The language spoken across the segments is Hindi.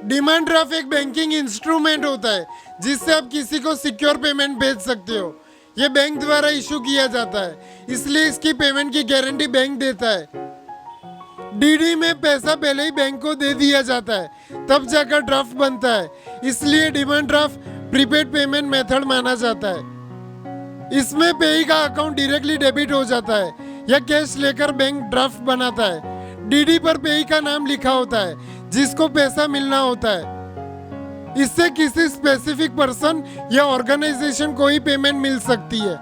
डिमांड ड्राफ्ट एक बैंकिंग इंस्ट्रूमेंट होता है जिससे आप किसी को सिक्योर पेमेंट भेज सकते हो। ये बैंक द्वारा इशू किया जाता है, इसलिए इसकी पेमेंट की गारंटी बैंक देता है। डीडी में पैसा पहले ही बैंक को दे दिया जाता है, तब जाकर ड्राफ्ट बनता है, इसलिए demand draft prepaid payment method माना जाता है। इसमें पेई का अकाउंट डायरेक्टली डेबिट हो जाता है या कैश लेकर बैंक ड्राफ्ट बनाता है। डीडी पर पेई का नाम लिखा होता है जिसको पैसा मिलना होता है। इससे किसी स्पेसिफिक पर्सन या ऑर्गेनाइजेशन को ही पेमेंट मिल सकती है।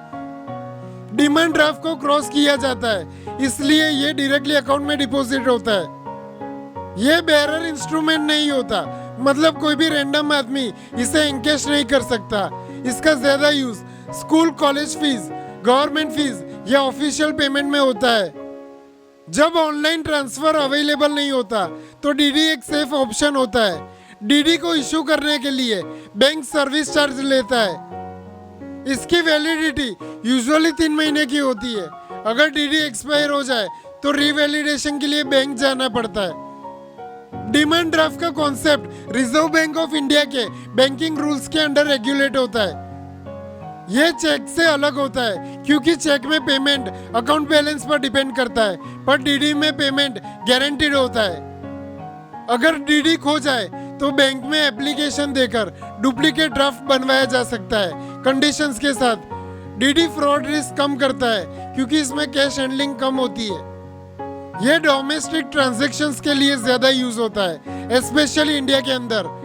डिमांड ड्राफ्ट को क्रॉस किया जाता है, इसलिए ये डायरेक्टली अकाउंट में डिपॉजिट होता है। ये बेरर इंस्ट्रूमेंट नहीं होता, मतलब कोई भी रैंडम आदमी इसे एनकैश नहीं कर सकता। इसका ज्यादा use school college fees, government fees या ऑफिशियल पेमेंट में होता है। जब ऑनलाइन ट्रांसफर अवेलेबल नहीं होता तो डीडी एक सेफ ऑप्शन होता है। डीडी को इशू करने के लिए बैंक सर्विस चार्ज लेता है। इसकी वैलिडिटी यूजुअली 3 महीने की होती है। अगर डीडी एक्सपायर हो जाए तो रीवैलिडेशन के लिए बैंक जाना पड़ता है। डिमांड ड्राफ्ट का concept reserve bank of India के बैंकिंग रूल्स के अंडर रेगुलेट होता है। यह चेक से अलग होता है क्योंकि चेक में पेमेंट अकाउंट बैलेंस पर डिपेंड करता है, पर डीडी में पेमेंट गारंटीड होता है। अगर डीडी खो जाए तो बैंक में एप्लीकेशन देकर डुप्लीकेट ड्राफ्ट बनवाया जा सकता है कंडीशंस के साथ। डीडी फ्रॉड रिस्क कम करता है क्योंकि इसमें कैश हैंडलिंग कम होती है। यह डोमेस्टिक ट्रांजैक्शंस के लिए ज्यादा यूज होता है, स्पेशली इंडिया के अंदर।